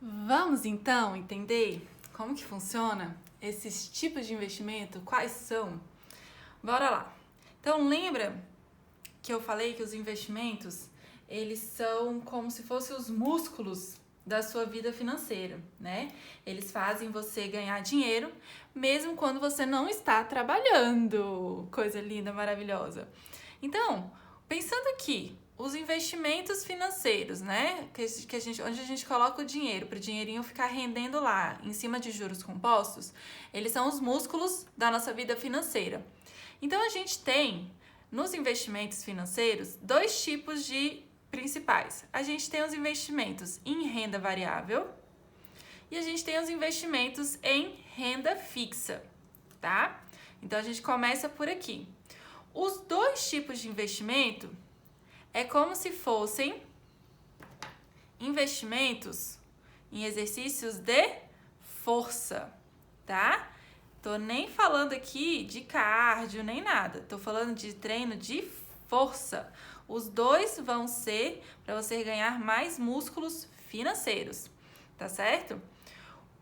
Vamos então entender como que funciona esses tipos de investimento, quais são? Bora lá. Então lembra que eu falei que os investimentos, eles são como se fossem os músculos da sua vida financeira, né? Eles fazem você ganhar dinheiro mesmo quando você não está trabalhando. Coisa linda, maravilhosa. Então, pensando aqui, os investimentos financeiros, né? Onde a gente coloca o dinheiro para o dinheirinho ficar rendendo lá, em cima de juros compostos, eles são os músculos da nossa vida financeira. Então a gente tem nos investimentos financeiros dois tipos de principais. A gente tem os investimentos em renda variável e a gente tem os investimentos em renda fixa, tá? Então a gente começa por aqui. Os dois tipos de investimento é como se fossem investimentos em exercícios de força, tá? Tô nem falando aqui de cardio nem nada, tô falando de treino de força. Os dois vão ser para você ganhar mais músculos financeiros, tá certo?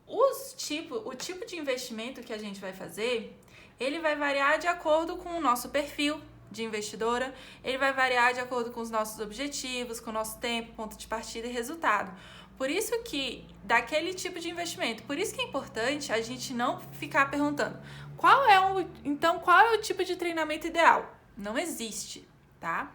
O tipo de investimento que a gente vai fazer, ele vai variar de acordo com o nosso perfil de investidora, ele vai variar de acordo com os nossos objetivos, com o nosso tempo, ponto de partida e resultado. Por isso que, daquele tipo de investimento, por isso que é importante a gente não ficar perguntando qual é o tipo de treinamento ideal? Não existe, tá?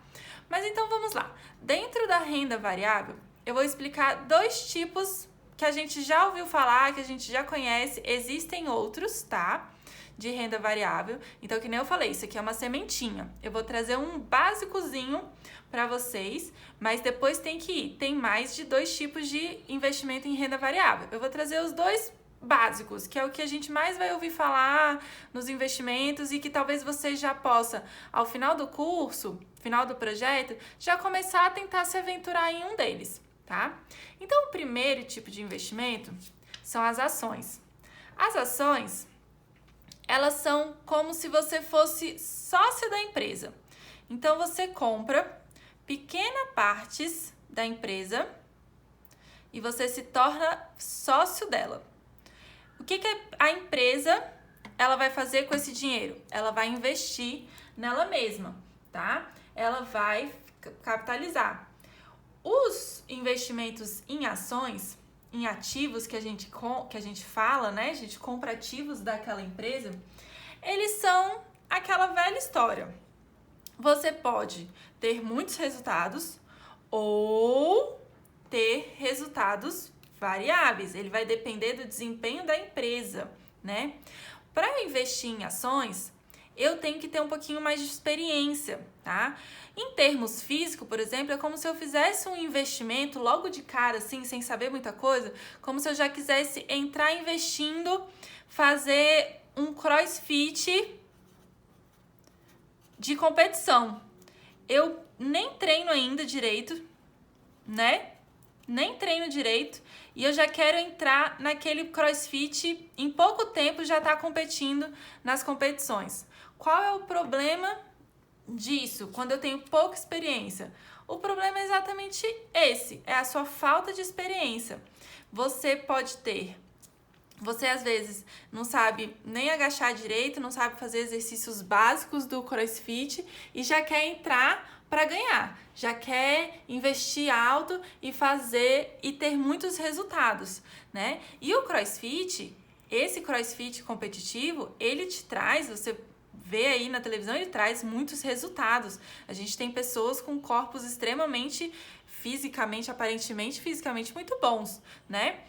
Mas então vamos lá. Dentro da renda variável, eu vou explicar dois tipos que a gente já ouviu falar, que a gente já conhece, existem outros, tá? De renda variável. Então, que nem eu falei, isso aqui é uma sementinha. Eu vou trazer um básicozinho para vocês, mas depois tem mais de dois tipos de investimento em renda variável. Eu vou trazer os dois básicos, que é o que a gente mais vai ouvir falar nos investimentos e que talvez você já possa, ao final do curso, final do projeto, já começar a tentar se aventurar em um deles, tá? Então, o primeiro tipo de investimento são as ações. As ações, elas são como se você fosse sócio da empresa. Então, você compra pequenas partes da empresa e você se torna sócio dela. O que a empresa ela vai fazer com esse dinheiro? Ela vai investir nela mesma, tá? Ela vai capitalizar. Os investimentos em ações, em ativos que a gente fala, né? A gente compra ativos daquela empresa, eles são aquela velha história. Você pode ter muitos resultados ou ter resultados variáveis. Ele vai depender do desempenho da empresa, né? Para investir em ações, eu tenho que ter um pouquinho mais de experiência, tá? Em termos físicos, por exemplo, é como se eu fizesse um investimento logo de cara, assim, sem saber muita coisa, como se eu já quisesse entrar investindo, fazer um crossfit de competição. Eu nem treino ainda direito, né? Nem treino direito e eu já quero entrar naquele crossfit, em pouco tempo já tá competindo nas competições. Qual é o problema disso quando eu tenho pouca experiência? O problema é exatamente esse, é a sua falta de experiência. Você às vezes não sabe nem agachar direito, não sabe fazer exercícios básicos do CrossFit e já quer entrar para ganhar, já quer investir alto e fazer e ter muitos resultados, né? E o CrossFit, esse CrossFit competitivo, ele te traz, você vê aí na televisão, ele traz muitos resultados. A gente tem pessoas com corpos extremamente aparentemente fisicamente muito bons, né?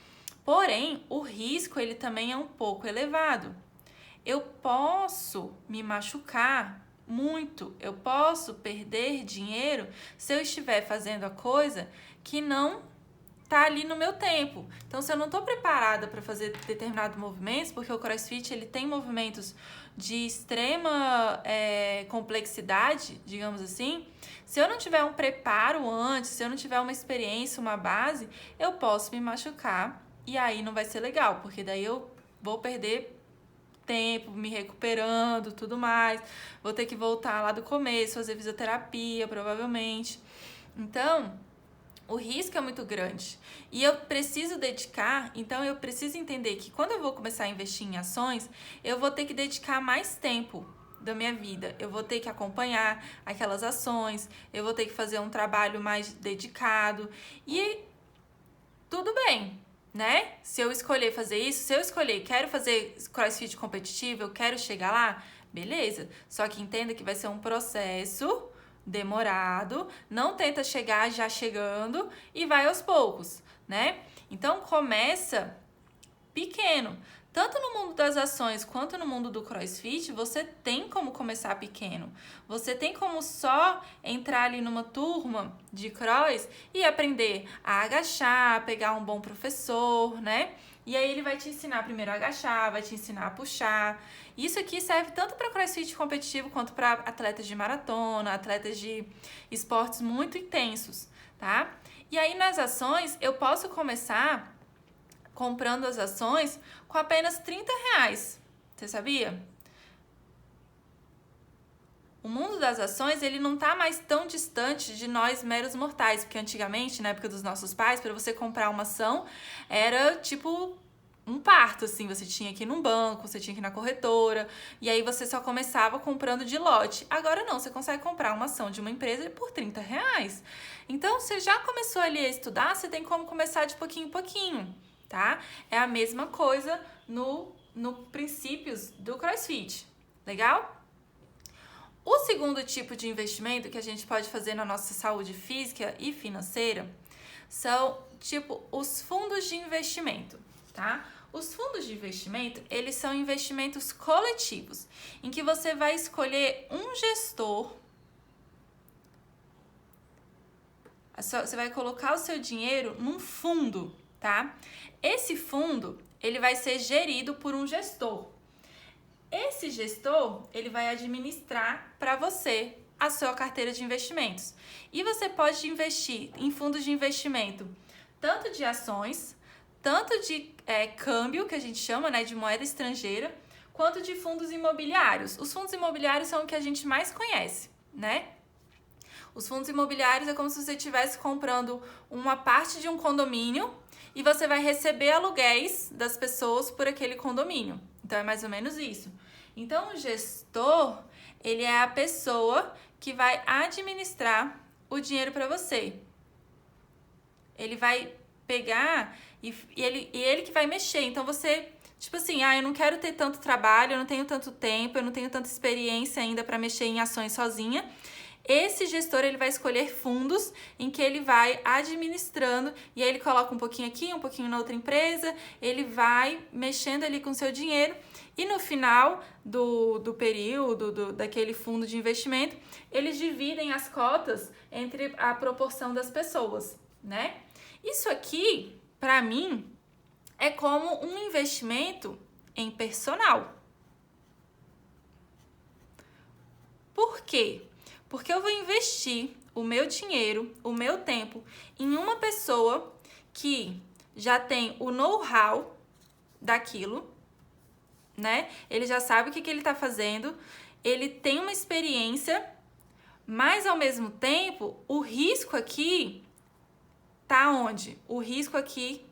Porém, o risco ele também é um pouco elevado. Eu posso me machucar muito, eu posso perder dinheiro se eu estiver fazendo a coisa que não tá ali no meu tempo. Então, se eu não tô preparada para fazer determinados movimentos, porque o CrossFit ele tem movimentos de extrema complexidade, digamos assim, se eu não tiver um preparo antes, se eu não tiver uma experiência, uma base, eu posso me machucar e aí não vai ser legal, porque daí eu vou perder tempo, me recuperando, tudo mais. Vou ter que voltar lá do começo, fazer fisioterapia, provavelmente. Então, o risco é muito grande e eu preciso dedicar, então eu preciso entender que quando eu vou começar a investir em ações, eu vou ter que dedicar mais tempo da minha vida, eu vou ter que acompanhar aquelas ações, eu vou ter que fazer um trabalho mais dedicado e tudo bem, né? Se eu escolher fazer isso, se eu escolher, quero fazer CrossFit competitivo, eu quero chegar lá, beleza. Só que entenda que vai ser um processo demorado, não tenta chegar já chegando e vai aos poucos, né? Então começa pequeno. Tanto no mundo das ações quanto no mundo do CrossFit, você tem como começar pequeno. Você tem como só entrar ali numa turma de cross e aprender a agachar, pegar um bom professor, né? E aí ele vai te ensinar primeiro a agachar, vai te ensinar a puxar. Isso aqui serve tanto para CrossFit competitivo quanto para atletas de maratona, atletas de esportes muito intensos, tá? E aí nas ações eu posso começar comprando as ações com apenas R$30. Você sabia? O mundo das ações, ele não tá mais tão distante de nós meros mortais, porque antigamente, na época dos nossos pais, para você comprar uma ação, era tipo um parto, assim, você tinha que ir num banco, você tinha que ir na corretora, e aí você só começava comprando de lote. Agora não, você consegue comprar uma ação de uma empresa por R$30. Então, você já começou ali a estudar, você tem como começar de pouquinho em pouquinho, tá? É a mesma coisa no princípios do CrossFit, legal? O segundo tipo de investimento que a gente pode fazer na nossa saúde física e financeira são, tipo, os fundos de investimento, tá? Os fundos de investimento, eles são investimentos coletivos, em que você vai escolher um gestor, você vai colocar o seu dinheiro num fundo, tá? Esse fundo, ele vai ser gerido por um gestor. Esse gestor, ele vai administrar para você a sua carteira de investimentos. E você pode investir em fundos de investimento, tanto de ações, tanto de câmbio, que a gente chama, né, de moeda estrangeira, quanto de fundos imobiliários. Os fundos imobiliários são o que a gente mais conhece, né? Os fundos imobiliários é como se você estivesse comprando uma parte de um condomínio e você vai receber aluguéis das pessoas por aquele condomínio. Então, é mais ou menos isso. Então, o gestor, ele é a pessoa que vai administrar o dinheiro para você. Ele vai pegar e ele que vai mexer. Então, você, tipo assim, eu não quero ter tanto trabalho, eu não tenho tanto tempo, eu não tenho tanta experiência ainda para mexer em ações sozinha. Esse gestor, ele vai escolher fundos em que ele vai administrando e aí ele coloca um pouquinho aqui, um pouquinho na outra empresa, ele vai mexendo ali com o seu dinheiro e no final do período, daquele fundo de investimento, eles dividem as cotas entre a proporção das pessoas, né? Isso aqui, para mim, é como um investimento em personal. Por quê? Porque eu vou investir o meu dinheiro, o meu tempo em uma pessoa que já tem o know-how daquilo, né? Ele já sabe o que ele está fazendo, ele tem uma experiência, mas ao mesmo tempo, o risco aqui tá onde? O risco aqui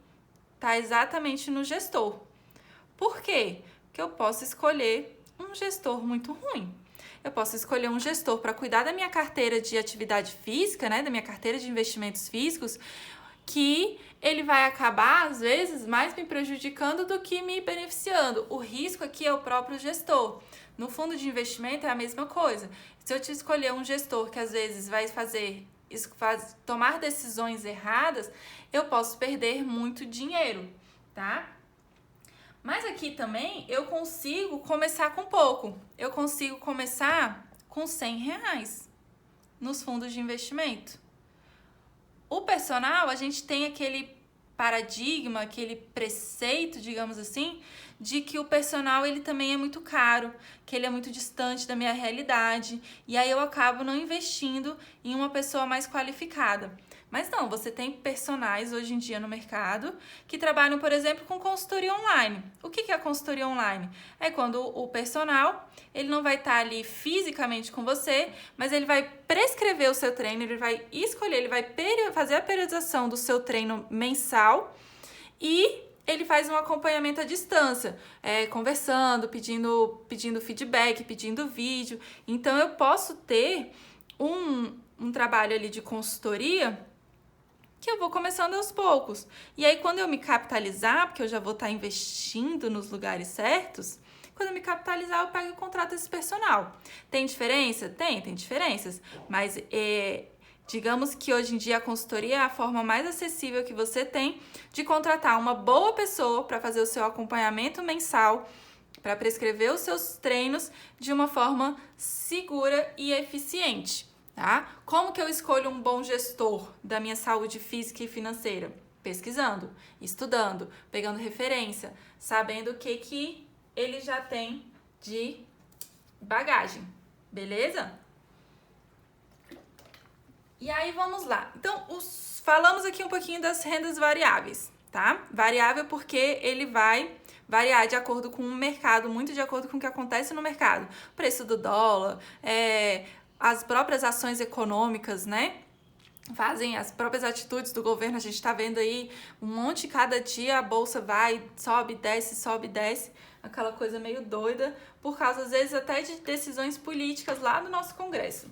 tá exatamente no gestor. Por quê? Porque eu posso escolher um gestor muito ruim. Eu posso escolher um gestor para cuidar da minha carteira de atividade física, né, da minha carteira de investimentos físicos, que ele vai acabar, às vezes, mais me prejudicando do que me beneficiando. O risco aqui é o próprio gestor. No fundo de investimento é a mesma coisa. Se eu te escolher um gestor que às vezes vai tomar decisões erradas, eu posso perder muito dinheiro, tá? Mas aqui também eu consigo começar com pouco. Eu consigo começar com R$100 nos fundos de investimento. O personal, a gente tem aquele paradigma, aquele preceito, digamos assim, de que o personal ele também é muito caro, que ele é muito distante da minha realidade, e aí eu acabo não investindo em uma pessoa mais qualificada. Mas não, você tem personagens hoje em dia no mercado que trabalham, por exemplo, com consultoria online. O que é a consultoria online? É quando o personal, ele não vai estar ali fisicamente com você, mas ele vai prescrever o seu treino, ele vai escolher, ele vai fazer a periodização do seu treino mensal e ele faz um acompanhamento à distância, conversando, pedindo feedback, pedindo vídeo. Então, eu posso ter um trabalho ali de consultoria que eu vou começando aos poucos. E aí, quando eu me capitalizar, porque eu já vou estar investindo nos lugares certos, quando eu me capitalizar, eu pego e contrato esse personal. Tem diferença? Tem diferenças. Mas digamos que hoje em dia a consultoria é a forma mais acessível que você tem de contratar uma boa pessoa para fazer o seu acompanhamento mensal, para prescrever os seus treinos de uma forma segura e eficiente, tá? Como que eu escolho um bom gestor da minha saúde física e financeira? Pesquisando, estudando, pegando referência, sabendo o que ele já tem de bagagem, beleza? E aí, vamos lá. Então, falamos aqui um pouquinho das rendas variáveis, tá? Variável porque ele vai variar de acordo com o mercado, muito de acordo com o que acontece no mercado. Preço do dólar, as próprias ações econômicas, né? Fazem as próprias atitudes do governo. A gente tá vendo aí um monte, cada dia a bolsa vai, sobe, desce, aquela coisa meio doida, por causa, às vezes, até de decisões políticas lá do nosso Congresso.